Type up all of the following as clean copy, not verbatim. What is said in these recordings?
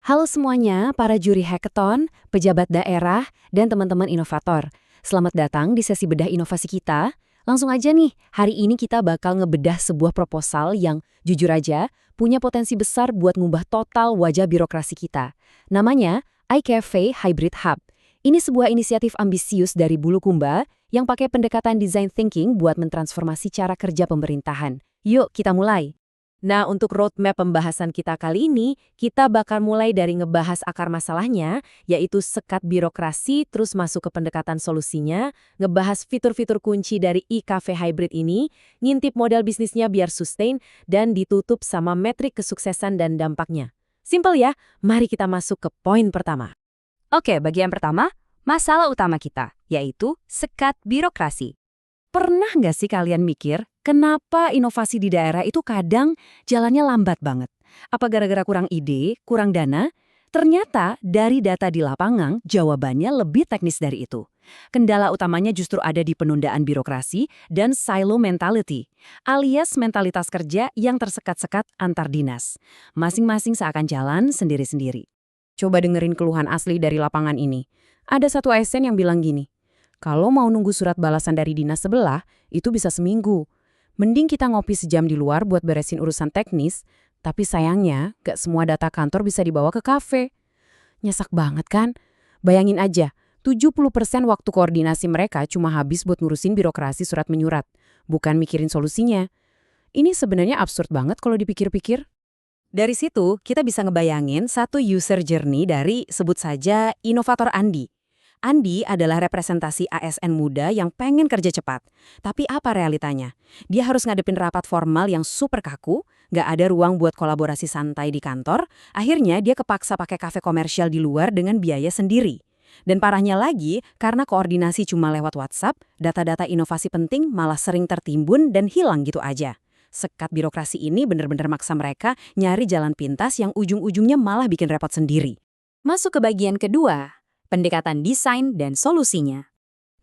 Halo semuanya, para juri hackathon, pejabat daerah, dan teman-teman inovator. Selamat datang di sesi bedah inovasi kita. Langsung aja nih, hari ini kita bakal ngebedah sebuah proposal yang, jujur aja, punya potensi besar buat ngubah total wajah birokrasi kita. Namanya iCafe Hybrid Hub. Ini sebuah inisiatif ambisius dari Bulukumba yang pakai pendekatan design thinking buat mentransformasi cara kerja pemerintahan. Yuk, kita mulai. Nah, untuk roadmap pembahasan kita kali ini, kita bakal mulai dari ngebahas akar masalahnya, yaitu sekat birokrasi, terus masuk ke pendekatan solusinya, ngebahas fitur-fitur kunci dari e-cafe hybrid ini, ngintip model bisnisnya biar sustain, dan ditutup sama metrik kesuksesan dan dampaknya. Simpel ya, mari kita masuk ke poin pertama. Oke, bagian pertama, masalah utama kita, yaitu sekat birokrasi. Pernah nggak sih kalian mikir, kenapa inovasi di daerah itu kadang jalannya lambat banget? Apa gara-gara kurang ide, kurang dana? Ternyata dari data di lapangan, jawabannya lebih teknis dari itu. Kendala utamanya justru ada di penundaan birokrasi dan silo mentality, alias mentalitas kerja yang tersekat-sekat antar dinas. Masing-masing seakan jalan sendiri-sendiri. Coba dengerin keluhan asli dari lapangan ini. Ada satu ASN yang bilang gini, kalau mau nunggu surat balasan dari dinas sebelah, itu bisa seminggu. Mending kita ngopi sejam di luar buat beresin urusan teknis, tapi sayangnya gak semua data kantor bisa dibawa ke kafe. Nyesak banget kan? Bayangin aja, 70% waktu koordinasi mereka cuma habis buat ngurusin birokrasi surat menyurat, bukan mikirin solusinya. Ini sebenarnya absurd banget kalau dipikir-pikir. Dari situ, kita bisa ngebayangin satu user journey dari, sebut saja, inovator Andi. Andi adalah representasi ASN muda yang pengen kerja cepat. Tapi apa realitanya? Dia harus ngadepin rapat formal yang super kaku, nggak ada ruang buat kolaborasi santai di kantor, akhirnya dia kepaksa pakai kafe komersial di luar dengan biaya sendiri. Dan parahnya lagi, karena koordinasi cuma lewat WhatsApp, data-data inovasi penting malah sering tertimbun dan hilang gitu aja. Sekat birokrasi ini benar-benar maksa mereka nyari jalan pintas yang ujung-ujungnya malah bikin repot sendiri. Masuk ke bagian kedua, pendekatan desain dan solusinya.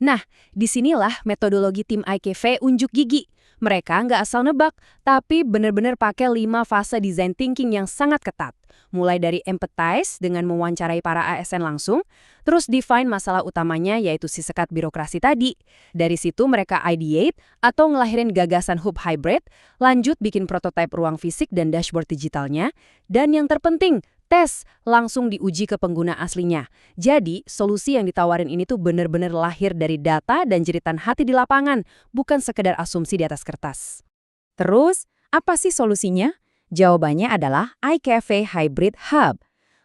Nah, disinilah metodologi tim iCafe unjuk gigi. Mereka nggak asal nebak, tapi benar-benar pakai 5 fase design thinking yang sangat ketat. Mulai dari empathize dengan mewawancarai para ASN langsung, terus define masalah utamanya yaitu si sekat birokrasi tadi. Dari situ mereka ideate atau ngelahirin gagasan hub hybrid, lanjut bikin prototipe ruang fisik dan dashboard digitalnya, dan yang terpenting, tes langsung diuji ke pengguna aslinya. Jadi, solusi yang ditawarin ini tuh benar-benar lahir dari data dan jeritan hati di lapangan, bukan sekedar asumsi di atas kertas. Terus, apa sih solusinya? Jawabannya adalah iCafe Hybrid Hub.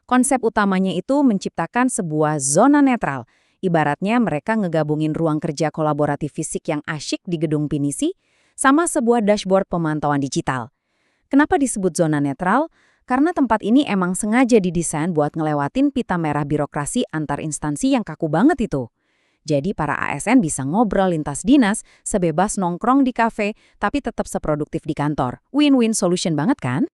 Konsep utamanya itu menciptakan sebuah zona netral. Ibaratnya mereka ngegabungin ruang kerja kolaboratif fisik yang asyik di gedung pinisi sama sebuah dashboard pemantauan digital. Kenapa disebut zona netral? Karena tempat ini emang sengaja didesain buat ngelewatin pita merah birokrasi antar instansi yang kaku banget itu. Jadi para ASN bisa ngobrol lintas dinas, sebebas nongkrong di kafe, tapi tetap seproduktif di kantor. Win-win solution banget kan?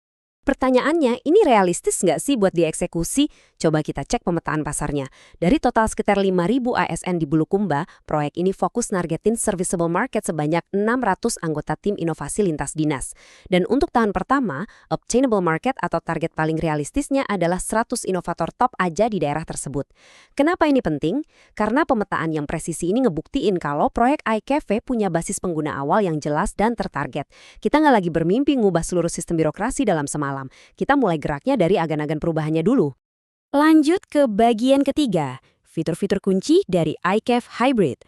Pertanyaannya, ini realistis nggak sih buat dieksekusi? Coba kita cek pemetaan pasarnya. Dari total sekitar 5.000 ASN di Bulukumba, proyek ini fokus nargetin serviceable market sebanyak 600 anggota tim inovasi lintas dinas. Dan untuk tahun pertama, obtainable market atau target paling realistisnya adalah 100 inovator top aja di daerah tersebut. Kenapa ini penting? Karena pemetaan yang presisi ini ngebuktiin kalau proyek iCafe punya basis pengguna awal yang jelas dan tertarget. Kita nggak lagi bermimpi ngubah seluruh sistem birokrasi dalam semalam. Kita mulai geraknya dari agan-agan perubahannya dulu. Lanjut ke bagian ketiga, fitur-fitur kunci dari iCafe Hybrid.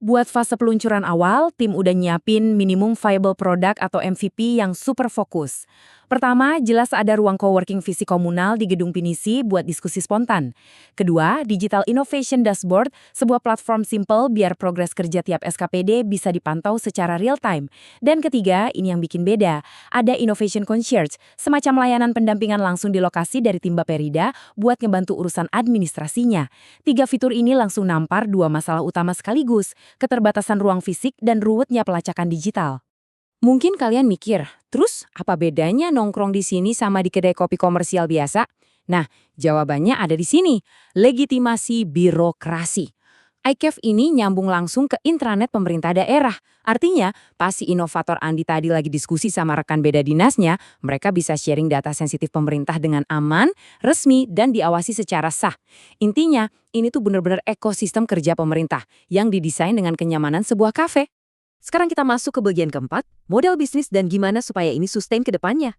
Buat fase peluncuran awal, tim udah nyiapin minimum viable product atau MVP yang super fokus. Pertama, jelas ada ruang coworking visi komunal di gedung pinisi buat diskusi spontan. Kedua, Digital Innovation Dashboard, sebuah platform simple biar progres kerja tiap SKPD bisa dipantau secara real time. Dan ketiga, ini yang bikin beda, ada Innovation Concierge, semacam layanan pendampingan langsung di lokasi dari tim Baperida buat ngebantu urusan administrasinya. 3 fitur ini langsung nampar 2 masalah utama sekaligus, keterbatasan ruang fisik dan ruwetnya pelacakan digital. Mungkin kalian mikir, terus apa bedanya nongkrong di sini sama di kedai kopi komersial biasa? Nah, jawabannya ada di sini, legitimasi birokrasi. iCafe ini nyambung langsung ke intranet pemerintah daerah. Artinya, pas si inovator Andi tadi lagi diskusi sama rekan beda dinasnya, mereka bisa sharing data sensitif pemerintah dengan aman, resmi, dan diawasi secara sah. Intinya, ini tuh benar-benar ekosistem kerja pemerintah yang didesain dengan kenyamanan sebuah kafe. Sekarang kita masuk ke bagian keempat, model bisnis dan gimana supaya ini sustain ke depannya.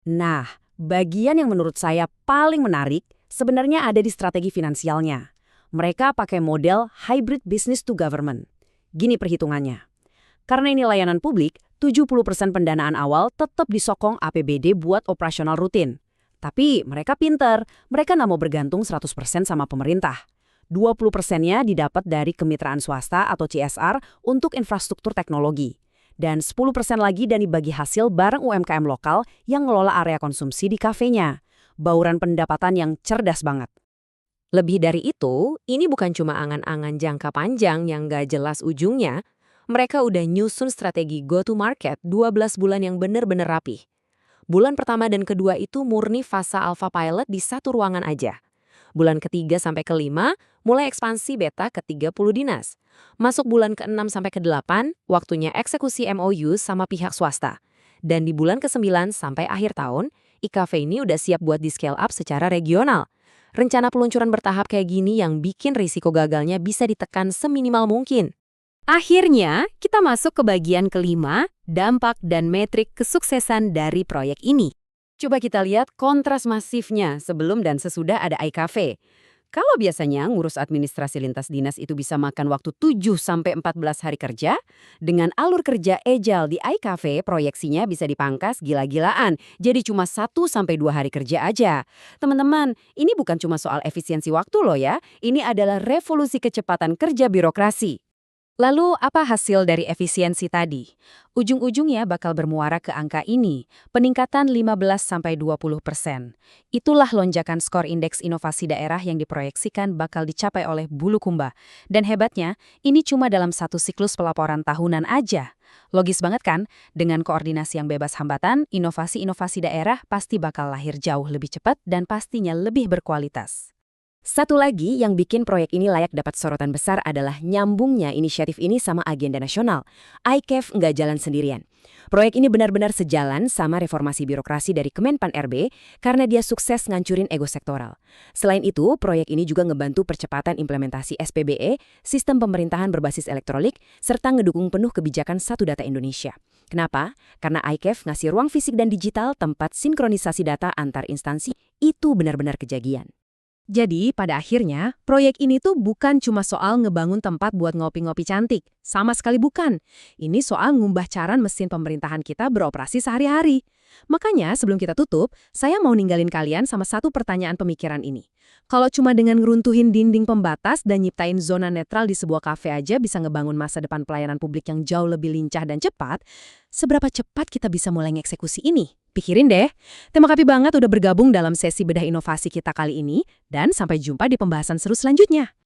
Nah, bagian yang menurut saya paling menarik sebenarnya ada di strategi finansialnya. Mereka pakai model hybrid business to government. Gini perhitungannya. Karena ini layanan publik, 70% pendanaan awal tetap disokong APBD buat operasional rutin. Tapi mereka pinter, mereka nggak mau bergantung 100% sama pemerintah. 20%-nya didapat dari kemitraan swasta atau CSR untuk infrastruktur teknologi. Dan 10% lagi dari bagi hasil bareng UMKM lokal yang ngelola area konsumsi di kafenya. Bauran pendapatan yang cerdas banget. Lebih dari itu, ini bukan cuma angan-angan jangka panjang yang gak jelas ujungnya. Mereka udah nyusun strategi go-to-market 12 bulan yang bener-bener rapih. Bulan pertama dan kedua itu murni fase alpha pilot di satu ruangan aja. Bulan ketiga sampai kelima, mulai ekspansi beta ke 30 dinas. Masuk bulan ke-6 sampai ke-8, waktunya eksekusi MOU sama pihak swasta. Dan di bulan ke-9 sampai akhir tahun, iCafe ini udah siap buat di-scale up secara regional. Rencana peluncuran bertahap kayak gini yang bikin risiko gagalnya bisa ditekan seminimal mungkin. Akhirnya, kita masuk ke bagian kelima, dampak dan metrik kesuksesan dari proyek ini. Coba kita lihat kontras masifnya sebelum dan sesudah ada iCafe. Kalau biasanya ngurus administrasi lintas dinas itu bisa makan waktu 7-14 hari kerja, dengan alur kerja agile di iCafe proyeksinya bisa dipangkas gila-gilaan, jadi cuma 1-2 hari kerja aja. Teman-teman, ini bukan cuma soal efisiensi waktu loh ya, ini adalah revolusi kecepatan kerja birokrasi. Lalu apa hasil dari efisiensi tadi? Ujung-ujungnya bakal bermuara ke angka ini, peningkatan 15-20%. Itulah lonjakan skor indeks inovasi daerah yang diproyeksikan bakal dicapai oleh Bulukumba. Dan hebatnya, ini cuma dalam satu siklus pelaporan tahunan aja. Logis banget kan? Dengan koordinasi yang bebas hambatan, inovasi-inovasi daerah pasti bakal lahir jauh lebih cepat dan pastinya lebih berkualitas. Satu lagi yang bikin proyek ini layak dapat sorotan besar adalah nyambungnya inisiatif ini sama agenda nasional. iCafe nggak jalan sendirian. Proyek ini benar-benar sejalan sama reformasi birokrasi dari Kemenpan RB karena dia sukses ngancurin ego sektoral. Selain itu, proyek ini juga ngebantu percepatan implementasi SPBE, sistem pemerintahan berbasis elektronik, serta ngedukung penuh kebijakan Satu Data Indonesia. Kenapa? Karena iCafe ngasih ruang fisik dan digital tempat sinkronisasi data antar instansi itu benar-benar kejadian. Jadi, pada akhirnya, proyek ini tuh bukan cuma soal ngebangun tempat buat ngopi-ngopi cantik. Sama sekali bukan. Ini soal ngubah cara mesin pemerintahan kita beroperasi sehari-hari. Makanya, sebelum kita tutup, saya mau ninggalin kalian sama satu pertanyaan pemikiran ini. Kalau cuma dengan ngeruntuhin dinding pembatas dan nyiptain zona netral di sebuah kafe aja bisa ngebangun masa depan pelayanan publik yang jauh lebih lincah dan cepat, seberapa cepat kita bisa mulai ngeksekusi ini? Pikirin deh. Terima kasih banget udah bergabung dalam sesi bedah inovasi kita kali ini, dan sampai jumpa di pembahasan seru selanjutnya.